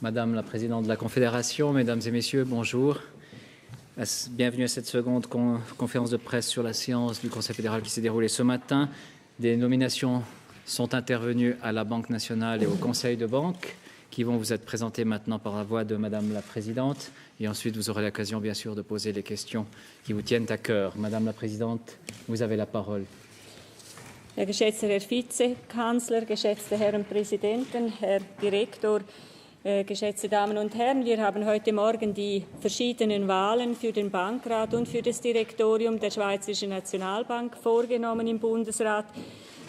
Madame la Présidente de la Confédération, Mesdames et Messieurs, bonjour. Bienvenue à cette seconde conférence de presse sur la séance du Conseil fédéral qui s'est déroulée ce matin. Des nominations sont intervenues à la Banque nationale et au Conseil de banque qui vont vous être présentées maintenant par la voix de Madame la Présidente. Et ensuite, vous aurez l'occasion, bien sûr, de poser les questions qui vous tiennent à cœur. Madame la Présidente, vous avez la parole. Geschätzter Herr Vizekanzler, geschätzte Herren Präsidenten, Herr Direktor, geschätzte Damen und Herren, wir haben heute Morgen die verschiedenen Wahlen für den Bankrat und für das Direktorium der Schweizerischen Nationalbank vorgenommen im Bundesrat.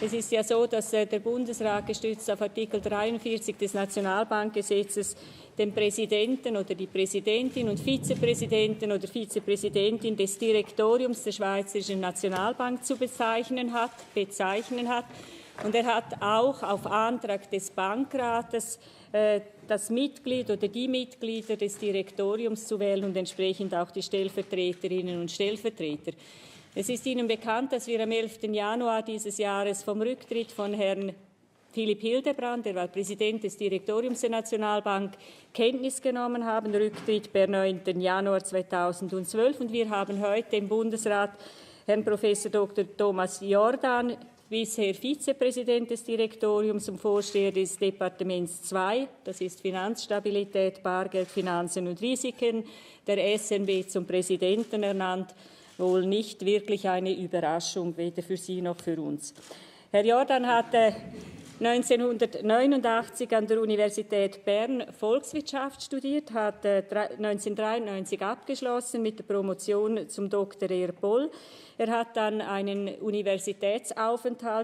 Es ist ja so, dass der Bundesrat gestützt auf Artikel 43 des Nationalbankgesetzes den Präsidenten oder die Präsidentin und Vizepräsidenten oder Vizepräsidentin des Direktoriums der Schweizerischen Nationalbank zu bezeichnen hat. Und er hat auch auf Antrag des Bankrates das Mitglied oder die Mitglieder des Direktoriums zu wählen und entsprechend auch die Stellvertreterinnen und Stellvertreter. Es ist Ihnen bekannt, dass wir am 11. Januar dieses Jahres vom Rücktritt von Herrn Philipp Hildebrand, der war Präsident des Direktoriums der Nationalbank, Kenntnis genommen haben. Rücktritt per 9. Januar 2012. Und wir haben heute im Bundesrat Herrn Prof. Dr. Thomas Jordan, bisher Vizepräsident des Direktoriums und Vorsteher des Departements 2, das ist Finanzstabilität, Bargeld, Finanzen und Risiken, der SNB zum Präsidenten ernannt. Wohl nicht wirklich eine Überraschung, weder für Sie noch für uns. Herr Jordan hat 1989 an der Universität Bern Volkswirtschaft studiert, hat 1993 abgeschlossen mit der Promotion zum Dr. Erpol. Er hat dann einen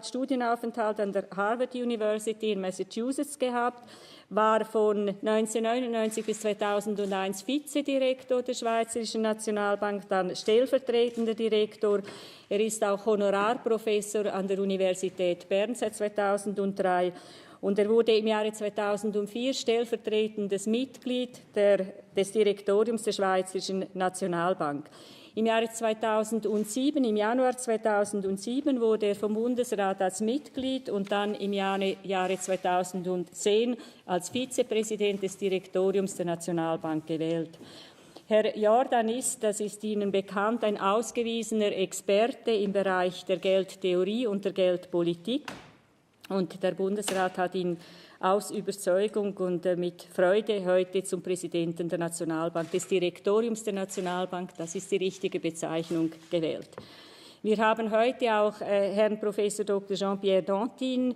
Studienaufenthalt an der Harvard University in Massachusetts gehabt, war von 1999 bis 2001 Vizedirektor der Schweizerischen Nationalbank, dann stellvertretender Direktor. Er ist auch Honorarprofessor an der Universität Bern seit 2003 und er wurde im Jahre 2004 stellvertretendes Mitglied des Direktoriums der Schweizerischen Nationalbank. Im Januar 2007 wurde er vom Bundesrat als Mitglied und dann im Jahre 2010 als Vizepräsident des Direktoriums der Nationalbank gewählt. Herr Jordan ist, das ist Ihnen bekannt, ein ausgewiesener Experte im Bereich der Geldtheorie und der Geldpolitik. Und der Bundesrat hat ihn aus Überzeugung und mit Freude heute zum Präsidenten der Nationalbank, des Direktoriums der Nationalbank, das ist die richtige Bezeichnung, gewählt. Wir haben heute auch Herrn Prof. Dr. Jean-Pierre Dantin,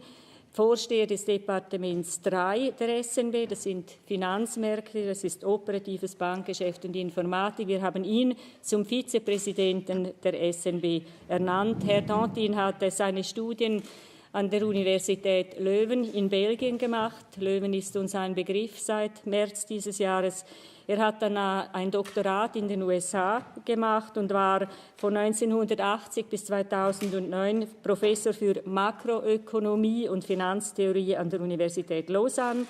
Vorsteher des Departements 3 der SNB, das sind Finanzmärkte, das ist operatives Bankgeschäft und Informatik. Wir haben ihn zum Vizepräsidenten der SNB ernannt. Herr Dantin hat seine Studien an der Universität Leuven in Belgien gemacht. Leuven ist uns ein Begriff seit März dieses Jahres. Er hat dann ein Doktorat in den USA gemacht und war von 1980 bis 2009 Professor für Makroökonomie und Finanztheorie an der Universität Lausanne.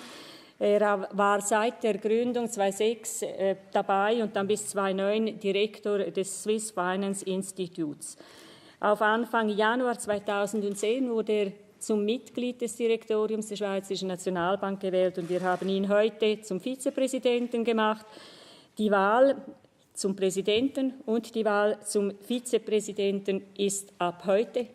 Er war seit der Gründung 2006 dabei und dann bis 2009 Direktor des Swiss Finance Institutes. Auf Anfang Januar 2010 wurde er zum Mitglied des Direktoriums der Schweizerischen Nationalbank gewählt und wir haben ihn heute zum Vizepräsidenten gemacht. Die Wahl zum Präsidenten und die Wahl zum Vizepräsidenten ist auf heute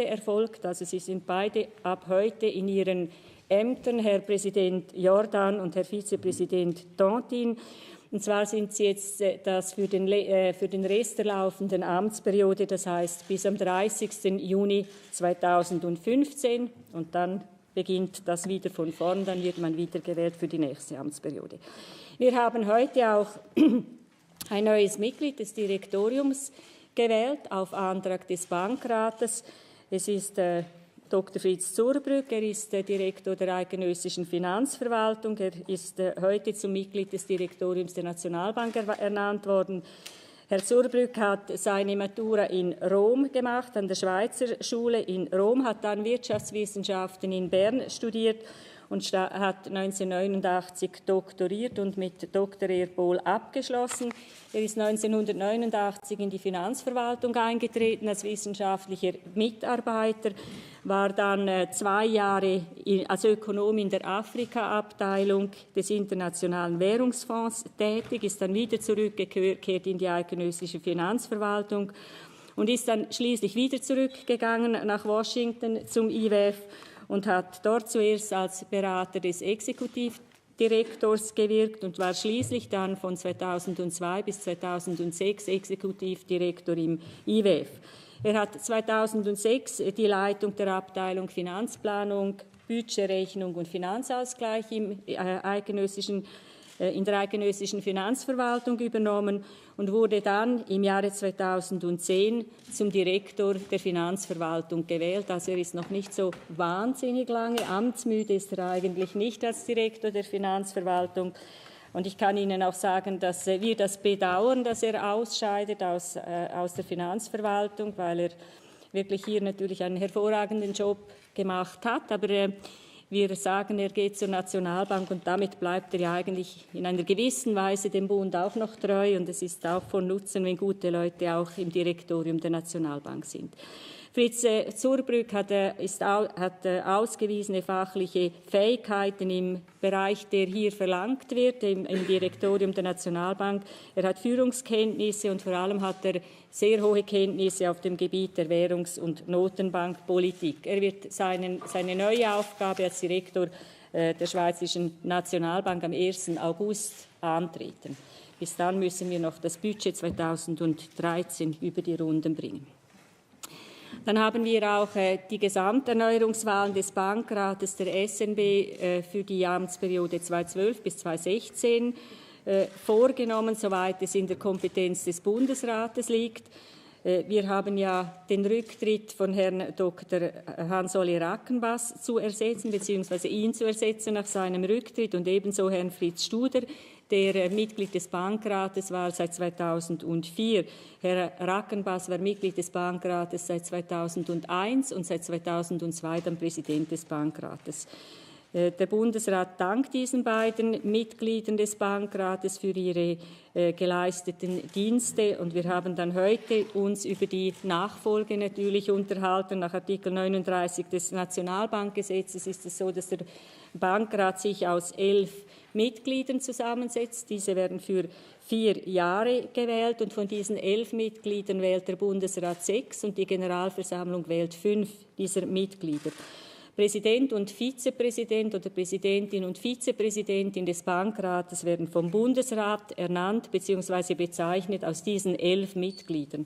erfolgt. Also sie sind beide ab heute in ihren Ämtern, Herr Präsident Jordan und Herr Vizepräsident Dantin. Und zwar sind sie jetzt das für den Rest der laufenden Amtsperiode, das heißt bis am 30. Juni 2015. Und dann beginnt das wieder von vorn, dann wird man wiedergewählt für die nächste Amtsperiode. Wir haben heute auch ein neues Mitglied des Direktoriums gewählt, auf Antrag des Bankrates. Es ist Dr. Fritz Zurbrügg, er ist Direktor der Eidgenössischen Finanzverwaltung. Er ist heute zum Mitglied des Direktoriums der Nationalbank ernannt worden. Herr Zurbrügg hat seine Matura in Rom gemacht, an der Schweizer Schule in Rom, hat dann Wirtschaftswissenschaften in Bern studiert und hat 1989 doktoriert und mit Dr. Erbol abgeschlossen. Er ist 1989 in die Finanzverwaltung eingetreten als wissenschaftlicher Mitarbeiter, war dann 2 Jahre als Ökonom in der Afrika-Abteilung des Internationalen Währungsfonds tätig, ist dann wieder zurückgekehrt in die eidgenössische Finanzverwaltung und ist dann schließlich wieder zurückgegangen nach Washington zum IWF und hat dort zuerst als Berater des Exekutivdirektors gewirkt und war schließlich dann von 2002 bis 2006 Exekutivdirektor im IWF. Er hat 2006 die Leitung der Abteilung Finanzplanung, Budgetrechnung und Finanzausgleich in der eidgenössischen Finanzverwaltung übernommen und wurde dann im Jahre 2010 zum Direktor der Finanzverwaltung gewählt. Also er ist noch nicht so wahnsinnig lange, amtsmüde ist er eigentlich nicht als Direktor der Finanzverwaltung. Und ich kann Ihnen auch sagen, dass wir das bedauern, dass er ausscheidet aus der Finanzverwaltung, weil er wirklich hier natürlich einen hervorragenden Job gemacht hat. Aber wir sagen, er geht zur Nationalbank und damit bleibt er ja eigentlich in einer gewissen Weise dem Bund auch noch treu. Und es ist auch von Nutzen, wenn gute Leute auch im Direktorium der Nationalbank sind. Fritz Zurbrügg hat ausgewiesene fachliche Fähigkeiten im Bereich, der hier verlangt wird, im Direktorium der Nationalbank. Er hat Führungskenntnisse und vor allem hat er sehr hohe Kenntnisse auf dem Gebiet der Währungs- und Notenbankpolitik. Er wird seine neue Aufgabe als Direktor der Schweizerischen Nationalbank am 1. August antreten. Bis dann müssen wir noch das Budget 2013 über die Runden bringen. Dann haben wir auch die Gesamterneuerungswahlen des Bankrates der SNB für die Amtsperiode 2012 bis 2016 vorgenommen, soweit es in der Kompetenz des Bundesrates liegt. Wir haben ja den Rücktritt von Herrn Dr. Hans-Oli Rackenbass zu ersetzen, beziehungsweise ihn zu ersetzen nach seinem Rücktritt und ebenso Herrn Fritz Studer, der Mitglied des Bankrates war seit 2004. Herr Rackenbass war Mitglied des Bankrates seit 2001 und seit 2002 dann Präsident des Bankrates. Der Bundesrat dankt diesen beiden Mitgliedern des Bankrates für ihre geleisteten Dienste und wir haben dann heute uns über die Nachfolge natürlich unterhalten. Nach Artikel 39 des Nationalbankgesetzes ist es so, dass der Bankrat sich aus 11 Mitgliedern zusammensetzt. Diese werden für 4 Jahre gewählt und von diesen 11 Mitgliedern wählt der Bundesrat 6 und die Generalversammlung wählt 5 dieser Mitglieder. Präsident und Vizepräsident oder Präsidentin und Vizepräsidentin des Bankrates werden vom Bundesrat ernannt bzw. bezeichnet aus diesen 11 Mitgliedern.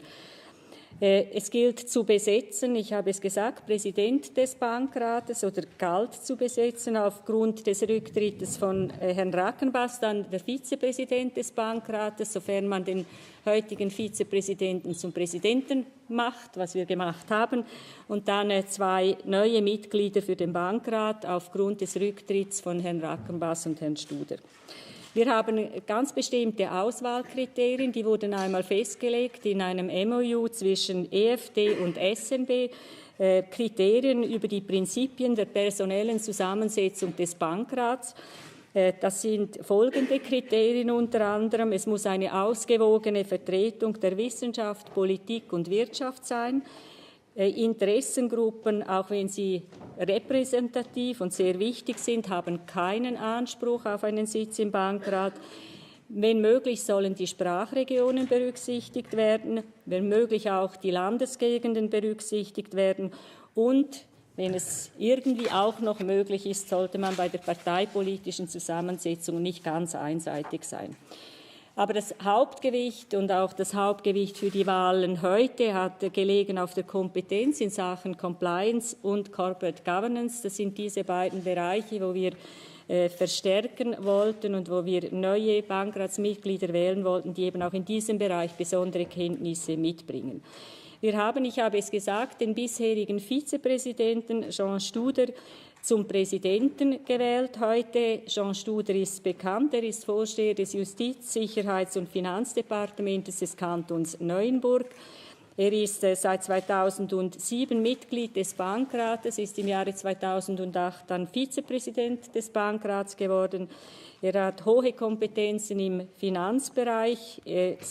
Es gilt zu besetzen, ich habe es gesagt, Präsident des Bankrates oder galt zu besetzen aufgrund des Rücktrittes von Herrn Rackenbass, dann der Vizepräsident des Bankrates, sofern man den heutigen Vizepräsidenten zum Präsidenten macht, was wir gemacht haben, und dann 2 neue Mitglieder für den Bankrat aufgrund des Rücktritts von Herrn Rackenbass und Herrn Studer. Wir haben ganz bestimmte Auswahlkriterien, die wurden einmal festgelegt in einem MOU zwischen EFD und SNB, Kriterien über die Prinzipien der personellen Zusammensetzung des Bankrats. Das sind folgende Kriterien unter anderem. Es muss eine ausgewogene Vertretung der Wissenschaft, Politik und Wirtschaft sein. Interessengruppen, auch wenn sie repräsentativ und sehr wichtig sind, haben keinen Anspruch auf einen Sitz im Bankrat. Wenn möglich, sollen die Sprachregionen berücksichtigt werden, wenn möglich auch die Landesgegenden berücksichtigt werden und wenn es irgendwie auch noch möglich ist, sollte man bei der parteipolitischen Zusammensetzung nicht ganz einseitig sein. Aber das Hauptgewicht und auch das Hauptgewicht für die Wahlen heute hat gelegen auf der Kompetenz in Sachen Compliance und Corporate Governance. Das sind diese beiden Bereiche, wo wir verstärken wollten und wo wir neue Bankratsmitglieder wählen wollten, die eben auch in diesem Bereich besondere Kenntnisse mitbringen. Wir haben, ich habe es gesagt, den bisherigen Vizepräsidenten Jean Studer zum Präsidenten gewählt heute. Jean Studer ist bekannt, er ist Vorsteher des Justiz-, Sicherheits- und Finanzdepartements des Kantons Neuenburg. Er ist seit 2007 Mitglied des Bankrates, ist im Jahre 2008 dann Vizepräsident des Bankrats geworden. Er hat hohe Kompetenzen im Finanzbereich,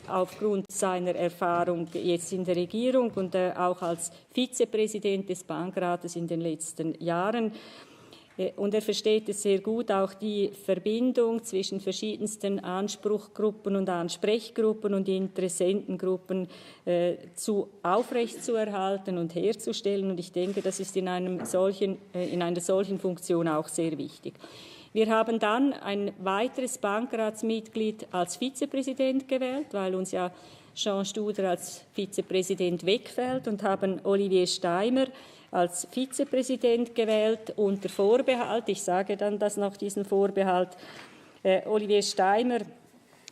aufgrund seiner Erfahrung jetzt in der Regierung und auch als Vizepräsident des Bankrates in den letzten Jahren. Und er versteht es sehr gut, auch die Verbindung zwischen verschiedensten Anspruchgruppen und Ansprechgruppen und Interessentengruppen aufrechtzuerhalten und herzustellen. Und ich denke, das ist in einer solchen Funktion auch sehr wichtig. Wir haben dann ein weiteres Bankratsmitglied als Vizepräsident gewählt, weil uns ja Jean Studer als Vizepräsident wegfällt, und haben Olivier Steimer als Vizepräsident gewählt, unter Vorbehalt. Ich sage dann das noch, diesen Vorbehalt. Olivier Steimer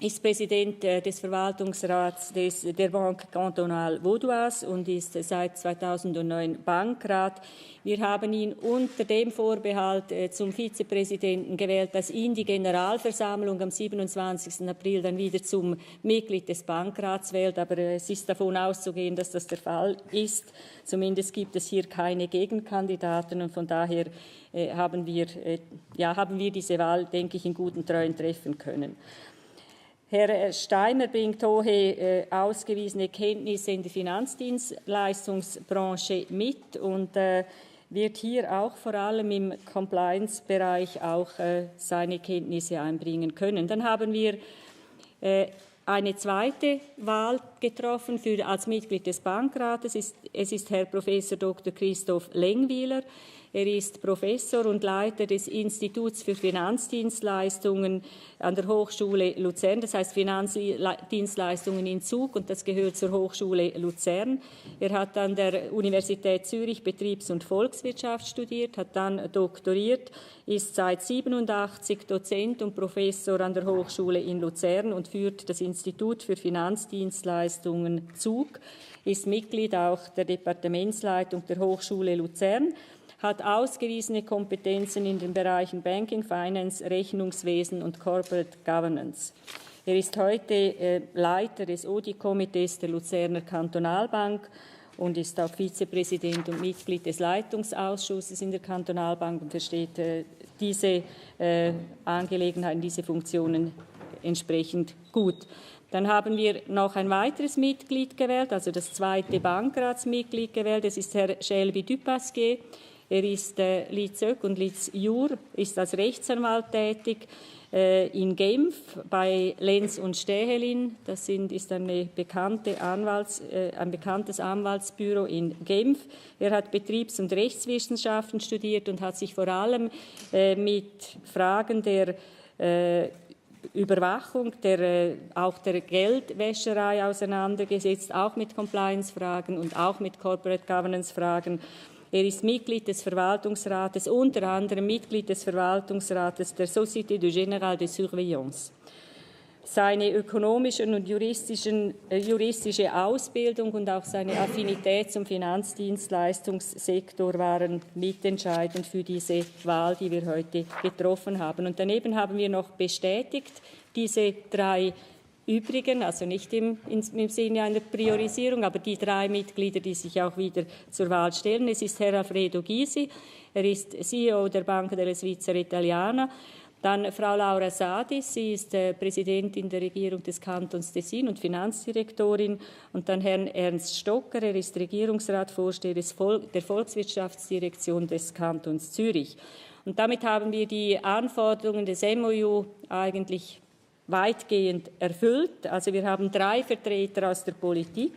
ist Präsident des Verwaltungsrats der Banque Cantonale Vaudoise und ist seit 2009 Bankrat. Wir haben ihn unter dem Vorbehalt zum Vizepräsidenten gewählt, dass ihn die Generalversammlung am 27. April dann wieder zum Mitglied des Bankrats wählt. Aber es ist davon auszugehen, dass das der Fall ist. Zumindest gibt es hier keine Gegenkandidaten, und von daher haben wir diese Wahl, denke ich, in guten Treuen treffen können. Herr Steimer bringt hohe ausgewiesene Kenntnisse in der Finanzdienstleistungsbranche mit und wird hier auch vor allem im Compliance-Bereich auch seine Kenntnisse einbringen können. Dann haben wir eine zweite Wahl getroffen als Mitglied des Bankrates. Es ist Herr Professor Dr. Christoph Lengwiler. Er ist Professor und Leiter des Instituts für Finanzdienstleistungen an der Hochschule Luzern, das heißt Finanzdienstleistungen in Zug, und das gehört zur Hochschule Luzern. Er hat an der Universität Zürich Betriebs- und Volkswirtschaft studiert, hat dann doktoriert, ist seit 1987 Dozent und Professor an der Hochschule in Luzern und führt das Institut für Finanzdienstleistungen Zug, ist Mitglied auch der Departementsleitung der Hochschule Luzern, hat ausgewiesene Kompetenzen in den Bereichen Banking, Finance, Rechnungswesen und Corporate Governance. Er ist heute Leiter des Auditkomitees der Luzerner Kantonalbank und ist auch Vizepräsident und Mitglied des Leitungsausschusses in der Kantonalbank und versteht diese Angelegenheiten, diese Funktionen entsprechend gut. Dann haben wir noch ein weiteres Mitglied gewählt, also das zweite Bankratsmitglied gewählt. Das ist Herr Shelby Dupasquier. Er ist Lizök und Liz-Jur, ist als Rechtsanwalt tätig in Genf bei Lenz und Stähelin. Das ist ein bekanntes Anwaltsbüro in Genf. Er hat Betriebs- und Rechtswissenschaften studiert und hat sich vor allem mit Fragen der Überwachung, auch der Geldwäscherei auseinandergesetzt, auch mit Compliance-Fragen und auch mit Corporate Governance-Fragen. Er ist Mitglied des Verwaltungsrates, unter anderem Mitglied des Verwaltungsrates der Société du Général de Surveillance. Seine ökonomische und juristische Ausbildung und auch seine Affinität zum Finanzdienstleistungssektor waren mitentscheidend für diese Wahl, die wir heute getroffen haben. Und daneben haben wir noch bestätigt diese drei übrigen, also nicht im Sinne einer Priorisierung, aber die drei Mitglieder, die sich auch wieder zur Wahl stellen. Es ist Herr Alfredo Gysi, er ist CEO der Banca della Svizzera Italiana. Dann Frau Laura Sadis, sie ist Präsidentin der Regierung des Kantons Tessin und Finanzdirektorin. Und dann Herrn Ernst Stocker, er ist Regierungsratsvorsteher der Volkswirtschaftsdirektion des Kantons Zürich. Und damit haben wir die Anforderungen des MOU eigentlich weitgehend erfüllt. Also wir haben drei Vertreter aus der Politik,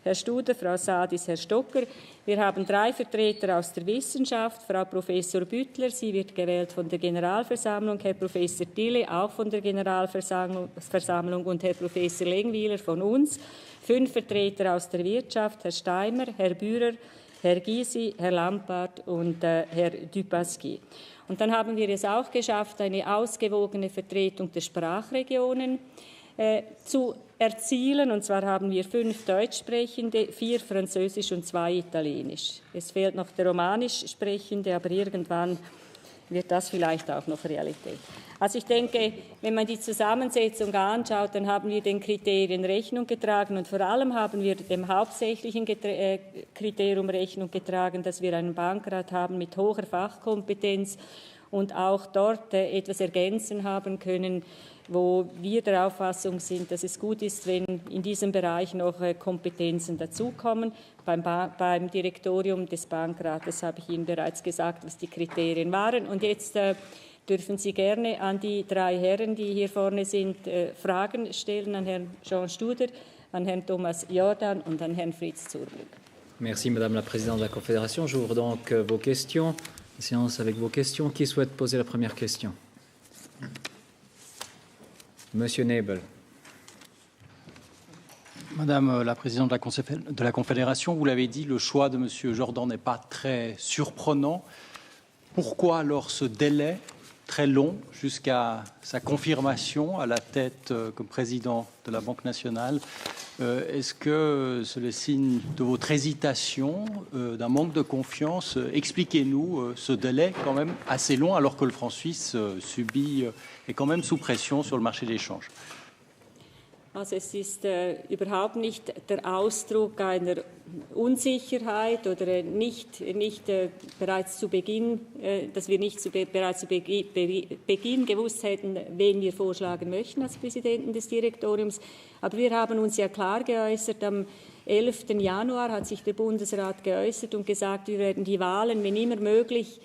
Herr Studer, Frau Sadis, Herr Stocker. Wir haben 3 Vertreter aus der Wissenschaft, Frau Professor Büttler, sie wird gewählt von der Generalversammlung, Herr Professor Dille, auch von der Generalversammlung und Herr Professor Lengwiler von uns. 5 Vertreter aus der Wirtschaft, Herr Steimer, Herr Bührer, Herr Gysi, Herr Lampard und Herr Dupasquier. Und dann haben wir es auch geschafft, eine ausgewogene Vertretung der Sprachregionen zu erzielen. Und zwar haben wir 5 Deutschsprechende, 4 Französisch und 2 Italienisch. Es fehlt noch der Romanischsprechende, aber irgendwann wird das vielleicht auch noch Realität. Also ich denke, wenn man die Zusammensetzung anschaut, dann haben wir den Kriterien Rechnung getragen und vor allem haben wir dem hauptsächlichen Kriterium Rechnung getragen, dass wir einen Bankrat haben mit hoher Fachkompetenz und auch dort etwas ergänzen haben können, wo wir der Auffassung sind, dass es gut ist, wenn in diesem Bereich noch Kompetenzen dazukommen. Beim Direktorium des Bankrates habe ich Ihnen bereits gesagt, was die Kriterien waren. Und jetzt dürfen Sie gerne an die 3 Herren, die hier vorne sind, Fragen stellen, an Herrn Jean Studer, an Herrn Thomas Jordan und an Herrn Fritz Zurbrügg. Merci Madame la Présidente de la Confédération. J'ouvre donc vos questions. La séance avec vos questions. Qui souhaite poser la première question? Monsieur Nebel. Madame la Présidente de la Confédération, vous l'avez dit, le choix de Monsieur Jordan n'est pas très surprenant. Pourquoi alors ce délai très long jusqu'à sa confirmation à la tête comme président de la Banque nationale? Est-ce que c'est le signe de votre hésitation, d'un manque de confiance? Expliquez-nous ce délai quand même assez long alors que le franc suisse est quand même sous pression sur le marché des changes. Also es ist überhaupt nicht der Ausdruck einer Unsicherheit oder nicht bereits zu Beginn, dass wir nicht bereits zu Beginn gewusst hätten, wen wir vorschlagen möchten als Präsidenten des Direktoriums. Aber wir haben uns ja klar geäußert. Am 11. Januar hat sich der Bundesrat geäußert und gesagt, wir werden die Wahlen, wenn immer möglich,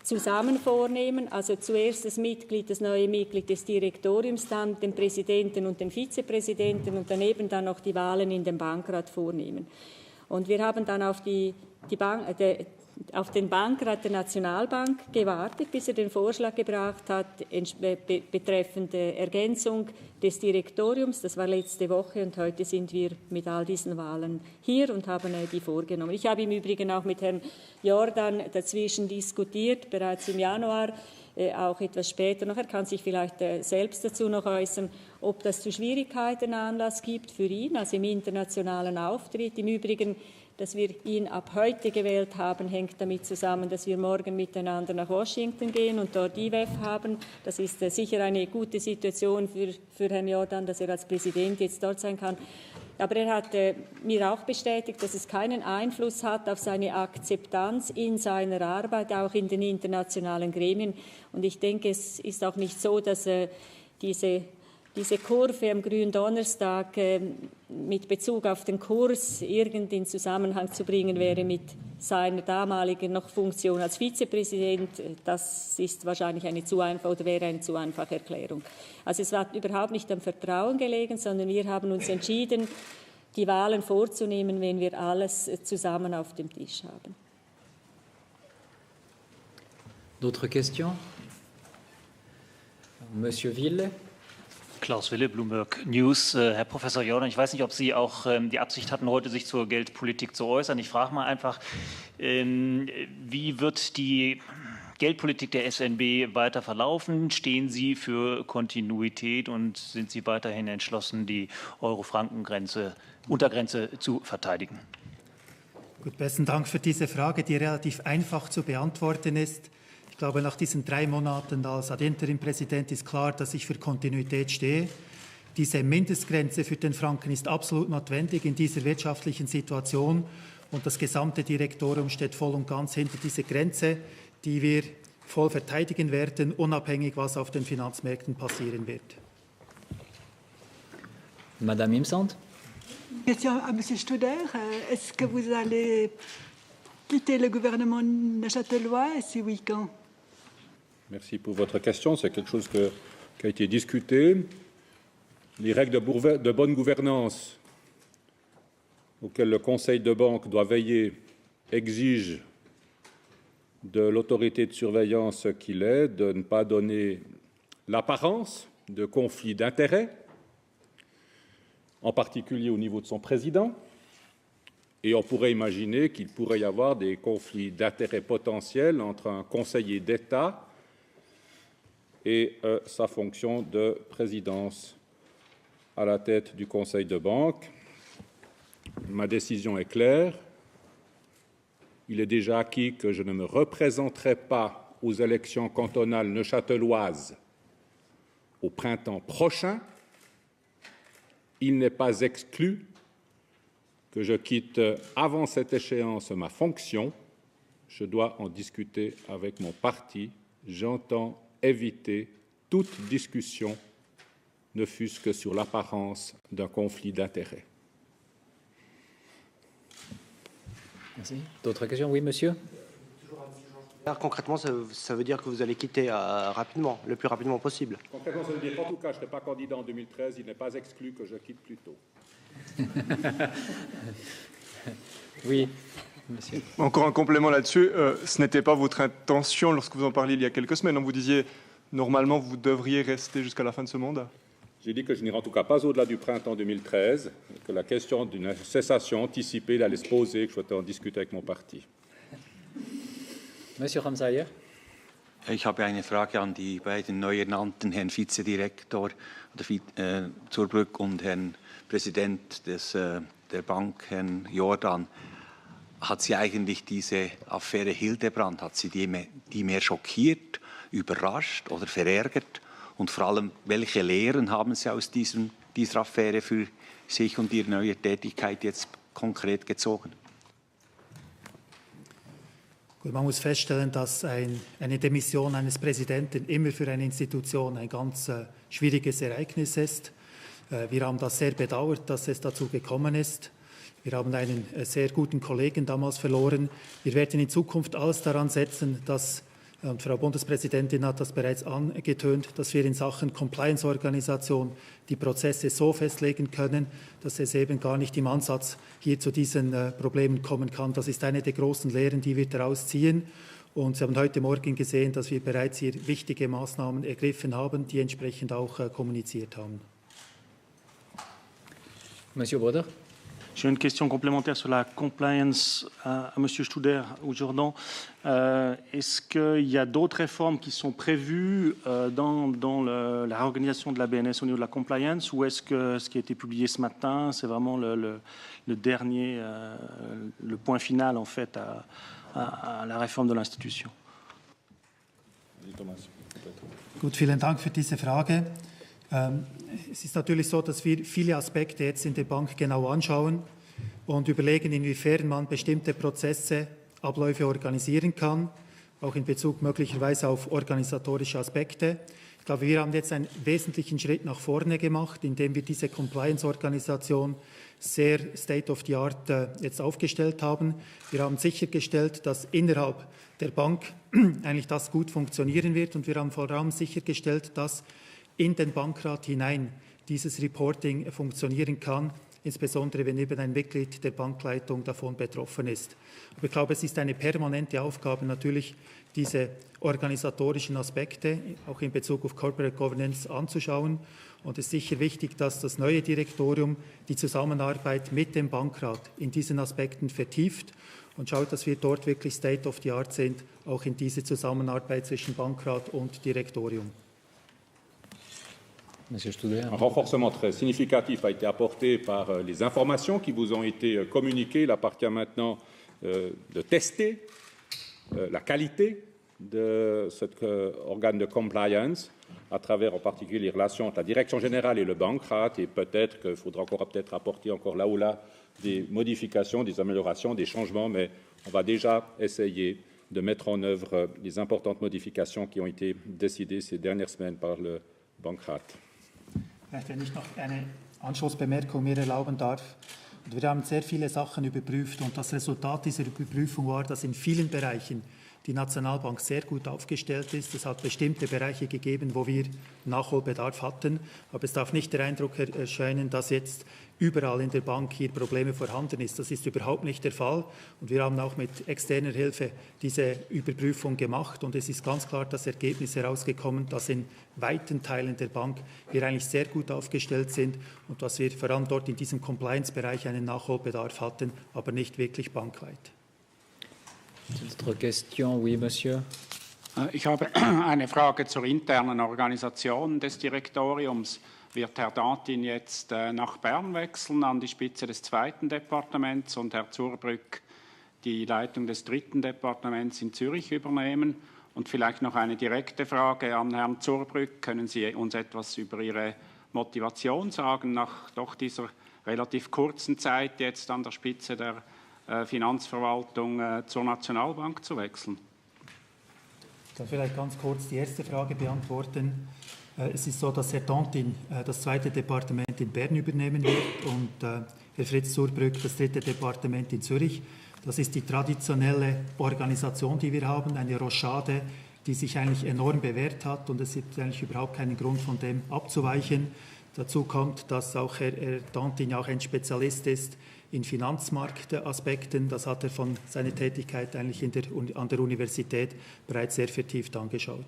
zusammen vornehmen, also zuerst das neue Mitglied des Direktoriums, dann den Präsidenten und den Vizepräsidenten und daneben dann noch die Wahlen in den Bankrat vornehmen. Und wir haben dann auf den Bankrat der Nationalbank gewartet, bis er den Vorschlag gebracht hat betreffend Ergänzung des Direktoriums. Das war letzte Woche und heute sind wir mit all diesen Wahlen hier und haben die vorgenommen. Ich habe im Übrigen auch mit Herrn Jordan dazwischen diskutiert, bereits im Januar, auch etwas später noch. Er kann sich vielleicht selbst dazu noch äußern, ob das zu Schwierigkeiten Anlass gibt für ihn, also im internationalen Auftritt. Im Übrigen, dass wir ihn ab heute gewählt haben, hängt damit zusammen, dass wir morgen miteinander nach Washington gehen und dort IWF haben. Das ist sicher eine gute Situation für Herrn Jordan, dass er als Präsident jetzt dort sein kann. Aber er hat mir auch bestätigt, dass es keinen Einfluss hat auf seine Akzeptanz in seiner Arbeit, auch in den internationalen Gremien. Und ich denke, es ist auch nicht so, dass diese Kurve am Gründonnerstag mit Bezug auf den Kurs irgendeinen Zusammenhang zu bringen wäre mit seiner damaligen noch Funktion als Vizepräsident. Das ist wahrscheinlich wäre eine zu einfache Erklärung. Also es hat überhaupt nicht am Vertrauen gelegen, sondern wir haben uns entschieden, die Wahlen vorzunehmen, wenn wir alles zusammen auf dem Tisch haben. D'autres questions? Monsieur Ville. Klaus Wille, Bloomberg News. Herr Professor Jordan, ich weiß nicht, ob Sie auch die Absicht hatten, heute sich zur Geldpolitik zu äußern. Ich frage mal einfach, wie wird die Geldpolitik der SNB weiter verlaufen? Stehen Sie für Kontinuität und sind Sie weiterhin entschlossen, die Euro-Franken-Untergrenze zu verteidigen? Gut, besten Dank für diese Frage, die relativ einfach zu beantworten ist. Ich glaube, nach diesen 3 Monaten als Ad-Interim-Präsident ist klar, dass ich für Kontinuität stehe. Diese Mindestgrenze für den Franken ist absolut notwendig in dieser wirtschaftlichen Situation. Und das gesamte Direktorium steht voll und ganz hinter dieser Grenze, die wir voll verteidigen werden, unabhängig, was auf den Finanzmärkten passieren wird. Madame Imsand. Question à M. Studer. Est-ce que vous allez quitter le gouvernement neuchâtelois et si oui, quand? Merci pour votre question. C'est quelque chose qui a été discuté. Les règles de bonne gouvernance auquel le conseil de banque doit veiller exige de l'autorité de surveillance qu'il est de ne pas donner l'apparence de conflit d'intérêts, en particulier au niveau de son président, et on pourrait imaginer qu'il pourrait y avoir des conflits d'intérêts potentiels entre un conseiller d'État et sa fonction de présidence à la tête du conseil de banque. Ma décision est claire. Il est déjà acquis que je ne me représenterai pas aux élections cantonales neuchâteloises au printemps prochain. Il n'est pas exclu que je quitte avant cette échéance ma fonction. Je dois en discuter avec mon parti. J'entends éviter toute discussion, ne fût-ce que sur l'apparence d'un conflit d'intérêts. Merci. D'autres questions? Oui, monsieur. Concrètement, ça veut dire que vous allez quitter rapidement, le plus rapidement possible. Concrètement, ça veut dire qu'en tout cas, je ne serai pas candidat en 2013. Il n'est pas exclu que je quitte plus tôt. Oui, monsieur. Encore un complément là-dessus. Ce n'était pas votre intention lorsque vous en parliez il y a quelques semaines. Vous disiez, normalement, vous devriez rester jusqu'à la fin de ce mandat. J'ai dit que je n'irai en tout cas pas au-delà du printemps 2013, que la question d'une cessation anticipée allait se poser, que je souhaitais en discuter avec mon parti. Monsieur Ramsayer. Ich habe eine Frage an die beiden neu ernannten Herrn Vizedirektor Zurbrügg und Herrn Präsident der Bank, Herrn Jordan. Hat Sie eigentlich diese Affäre Hildebrand, hat Sie die mehr schockiert, überrascht oder verärgert? Und vor allem, welche Lehren haben Sie aus dieser Affäre für sich und Ihre neue Tätigkeit jetzt konkret gezogen? Gut, man muss feststellen, dass eine Demission eines Präsidenten immer für eine Institution ein ganz schwieriges Ereignis ist. Wir haben das sehr bedauert, dass es dazu gekommen ist. Wir haben einen sehr guten Kollegen damals verloren. Wir werden in Zukunft alles daran setzen, dass, und Frau Bundespräsidentin hat das bereits angetönt, dass wir in Sachen Compliance-Organisation die Prozesse so festlegen können, dass es eben gar nicht im Ansatz hier zu diesen Problemen kommen kann. Das ist eine der großen Lehren, die wir daraus ziehen. Und Sie haben heute Morgen gesehen, dass wir bereits hier wichtige Maßnahmen ergriffen haben, die entsprechend auch kommuniziert haben. Monsieur Brodeur. J'ai une question complémentaire sur la compliance à M. Studer ou Jordan. Est-ce qu'il y a d'autres réformes qui sont prévues dans la réorganisation de la BNS au niveau de la compliance, ou est-ce que ce qui a été publié ce matin, c'est vraiment le dernier, le point final en fait à la réforme de l'institution? Gut, vielen Dank für diese Frage. Es ist natürlich so, dass wir viele Aspekte jetzt in der Bank genau anschauen und überlegen, inwiefern man bestimmte Prozesse, Abläufe organisieren kann, auch in Bezug möglicherweise auf organisatorische Aspekte. Ich glaube, wir haben jetzt einen wesentlichen Schritt nach vorne gemacht, indem wir diese Compliance-Organisation sehr state-of-the-art jetzt aufgestellt haben. Wir haben sichergestellt, dass innerhalb der Bank eigentlich das gut funktionieren wird, und wir haben vor allem sichergestellt, dass in den Bankrat hinein dieses Reporting funktionieren kann, insbesondere wenn eben ein Mitglied der Bankleitung davon betroffen ist. Aber ich glaube, es ist eine permanente Aufgabe, natürlich diese organisatorischen Aspekte auch in Bezug auf Corporate Governance anzuschauen. Und es ist sicher wichtig, dass das neue Direktorium die Zusammenarbeit mit dem Bankrat in diesen Aspekten vertieft und schaut, dass wir dort wirklich State of the Art sind, auch in diese Zusammenarbeit zwischen Bankrat und Direktorium. Un renforcement très significatif a été apporté par les informations qui vous ont été communiquées. Il appartient maintenant de tester la qualité de cet organe de compliance à travers en particulier les relations entre la direction générale et le Bankrat, et peut-être qu'il faudra peut-être apporter encore là ou là des modifications, des améliorations, des changements, mais on va déjà essayer de mettre en œuvre les importantes modifications qui ont été décidées ces dernières semaines par le Bankrat. Vielleicht, wenn ich noch eine Anschlussbemerkung mir erlauben darf. Wir haben sehr viele Sachen überprüft, und das Resultat dieser Überprüfung war, dass in vielen Bereichen die Nationalbank sehr gut aufgestellt ist. Es hat bestimmte Bereiche gegeben, wo wir Nachholbedarf hatten. Aber es darf nicht der Eindruck erscheinen, dass jetzt überall in der Bank hier Probleme vorhanden ist. Das ist überhaupt nicht der Fall. Und wir haben auch mit externer Hilfe diese Überprüfung gemacht. Und es ist ganz klar das Ergebnis herausgekommen, dass in weiten Teilen der Bank wir eigentlich sehr gut aufgestellt sind und dass wir vor allem dort in diesem Compliance-Bereich einen Nachholbedarf hatten, aber nicht wirklich bankweit. Autre question, oui, Monsieur. Ich habe eine Frage zur internen Organisation des Direktoriums. Wird Herr Dantin jetzt nach Bern wechseln an die Spitze des 2. Departements und Herr Zurbrügg die Leitung des 3. Departements in Zürich übernehmen? Und vielleicht noch eine direkte Frage an Herrn Zurbrügg. Können Sie uns etwas über Ihre Motivation sagen, nach doch dieser relativ kurzen Zeit jetzt an der Spitze der Finanzverwaltung zur Nationalbank zu wechseln? Ich kann vielleicht ganz kurz die erste Frage beantworten. Es ist so, dass Herr Dantin das 2. Departement in Bern übernehmen wird und Herr Fritz Zurbrügg das 3. Departement in Zürich. Das ist die traditionelle Organisation, die wir haben, eine Rochade, die sich eigentlich enorm bewährt hat und es gibt eigentlich überhaupt keinen Grund, von dem abzuweichen. Dazu kommt, dass auch Herr Dantin auch ein Spezialist ist in Finanzmarktaspekten. Das hat er von seiner Tätigkeit eigentlich an der Universität bereits sehr vertieft angeschaut.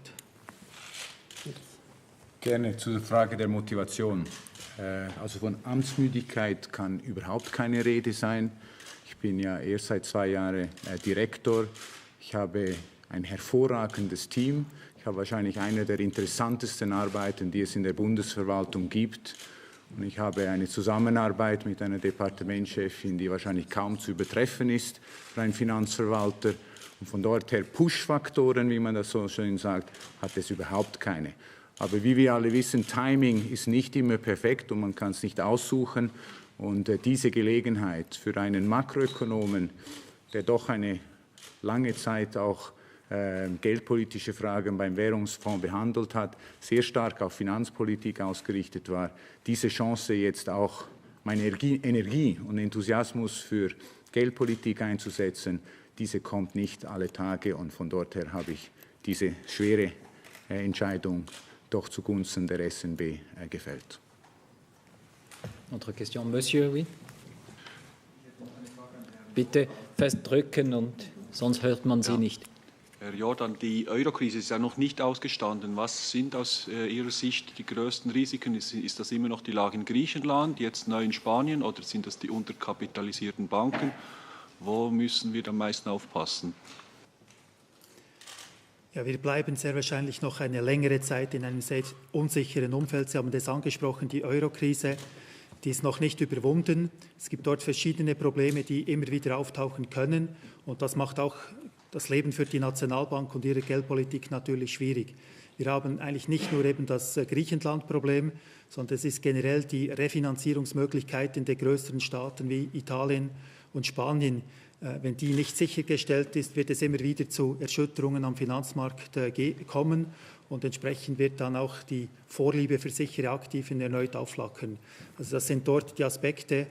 Gerne zur Frage der Motivation. Also von Amtsmüdigkeit kann überhaupt keine Rede sein. Ich bin ja erst seit 2 Jahren Direktor. Ich habe ein hervorragendes Team. Ich habe wahrscheinlich eine der interessantesten Arbeiten, die es in der Bundesverwaltung gibt. Und ich habe eine Zusammenarbeit mit einer Departementschefin, die wahrscheinlich kaum zu übertreffen ist für einen Finanzverwalter. Und von dort her Push-Faktoren, wie man das so schön sagt, hat es überhaupt keine. Aber wie wir alle wissen, Timing ist nicht immer perfekt und man kann es nicht aussuchen. Und diese Gelegenheit für einen Makroökonomen, der doch eine lange Zeit auch geldpolitische Fragen beim Währungsfonds behandelt hat, sehr stark auf Finanzpolitik ausgerichtet war, diese Chance jetzt auch meine Energie und Enthusiasmus für Geldpolitik einzusetzen, diese kommt nicht alle Tage und von dort her habe ich diese schwere Entscheidung doch zugunsten der SNB gefällt. Autre question, Monsieur, oui. Bitte festdrücken und sonst hört man Sie nicht. Herr Jordan, die Eurokrise ist ja noch nicht ausgestanden. Was sind aus Ihrer Sicht die größten Risiken? Ist das immer noch die Lage in Griechenland, jetzt neu in Spanien, oder sind das die unterkapitalisierten Banken? Wo müssen wir am meisten aufpassen? Ja, wir bleiben sehr wahrscheinlich noch eine längere Zeit in einem sehr unsicheren Umfeld. Sie haben das angesprochen, die Eurokrise, die ist noch nicht überwunden. Es gibt dort verschiedene Probleme, die immer wieder auftauchen können. Und das macht auch das Leben für die Nationalbank und ihre Geldpolitik natürlich schwierig. Wir haben eigentlich nicht nur eben das Griechenland-Problem, sondern es ist generell die Refinanzierungsmöglichkeiten der größeren Staaten wie Italien und Spanien. Wenn die nicht sichergestellt ist, wird es immer wieder zu Erschütterungen am Finanzmarkt kommen und entsprechend wird dann auch die Vorliebe für sichere Aktiven erneut aufflackern. Also das sind dort die Aspekte.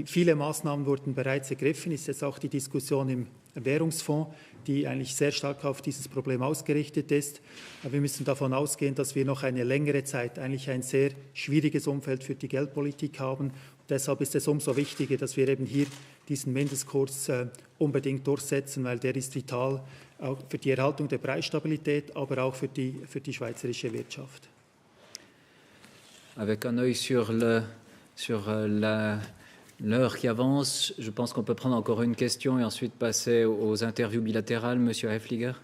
Viele Maßnahmen wurden bereits ergriffen, ist jetzt auch die Diskussion im Währungsfonds, die eigentlich sehr stark auf dieses Problem ausgerichtet ist. Aber wir müssen davon ausgehen, dass wir noch eine längere Zeit eigentlich ein sehr schwieriges Umfeld für die Geldpolitik haben. Und deshalb ist es umso wichtiger, dass wir eben hier diesen Mindestkurs unbedingt durchsetzen, weil der ist vital auch für die Erhaltung der Preisstabilität, aber auch für die schweizerische Wirtschaft. Avec un œil sur l'heure qui avance, je pense qu'on peut prendre encore une question et ensuite passer aux interviews bilatérales. Monsieur Häfliger.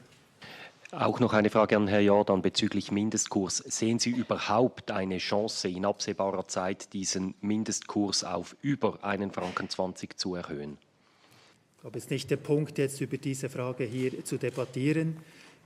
Auch noch eine Frage an Herrn Jordan bezüglich Mindestkurs. Sehen Sie überhaupt eine Chance, in absehbarer Zeit diesen Mindestkurs auf über 1,20 Franken zu erhöhen? Ich glaube, es ist nicht der Punkt, jetzt über diese Frage hier zu debattieren.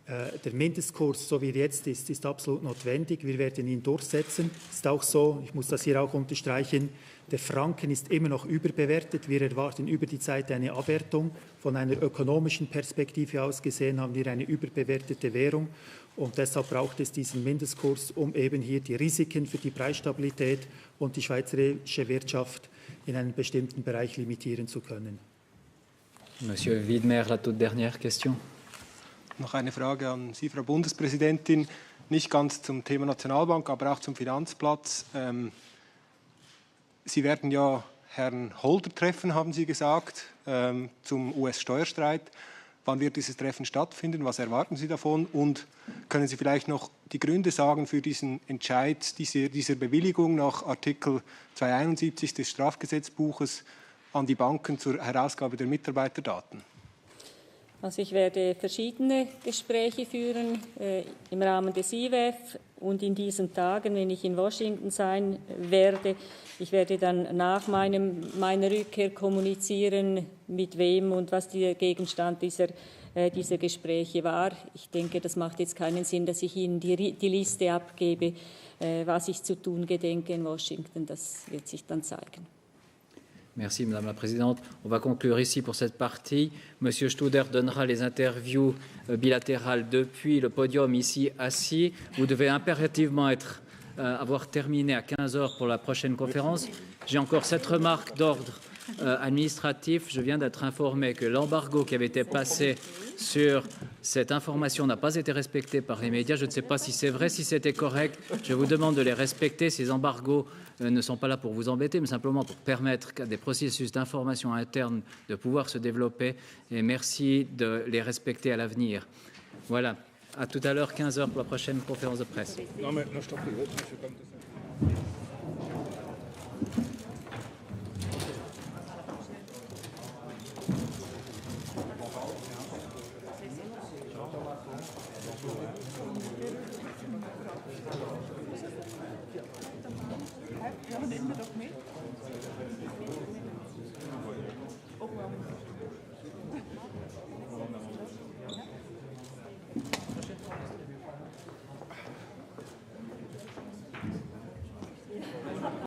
Der Mindestkurs, so wie er jetzt ist absolut notwendig. Wir werden ihn durchsetzen. Es ist auch so, ich muss das hier auch unterstreichen, der Franken ist immer noch überbewertet. Wir erwarten über die Zeit eine Abwertung. Von einer ökonomischen Perspektive aus gesehen haben wir eine überbewertete Währung. Und deshalb braucht es diesen Mindestkurs, um eben hier die Risiken für die Preisstabilität und die schweizerische Wirtschaft in einem bestimmten Bereich limitieren zu können. Monsieur Widmer, la toute dernière question. Noch eine Frage an Sie, Frau Bundespräsidentin, nicht ganz zum Thema Nationalbank, aber auch zum Finanzplatz. Sie werden ja Herrn Holder treffen, haben Sie gesagt, zum US-Steuerstreit. Wann wird dieses Treffen stattfinden? Was erwarten Sie davon? Und können Sie vielleicht noch die Gründe sagen für diesen Entscheid, dieser Bewilligung nach Artikel 271 des Strafgesetzbuches an die Banken zur Herausgabe der Mitarbeiterdaten? Also ich werde verschiedene Gespräche führen im Rahmen des IWF und in diesen Tagen, wenn ich in Washington sein werde. Ich werde dann nach meiner Rückkehr kommunizieren, mit wem und was der Gegenstand dieser Gespräche war. Ich denke, das macht jetzt keinen Sinn, dass ich Ihnen die Liste abgebe, was ich zu tun gedenke in Washington. Das wird sich dann zeigen. Merci Madame la Présidente. On va conclure ici pour cette partie. Monsieur Studer donnera les interviews bilatérales depuis le podium ici assis. Vous devez impérativement avoir terminé à 15 heures pour la prochaine conférence. J'ai encore 7 remarques d'ordre administratif. Je viens d'être informé que l'embargo qui avait été passé sur cette information n'a pas été respecté par les médias. Je ne sais pas si c'est vrai, si c'était correct. Je vous demande de les respecter. Ces embargos ne sont pas là pour vous embêter, mais simplement pour permettre qu'à des processus d'information interne de pouvoir se développer. Et merci de les respecter à l'avenir. Voilà. À tout à l'heure, 15 heures pour la prochaine conférence de presse. Non, mais non, je t'en prie. Ja, nehmen wir doch mit.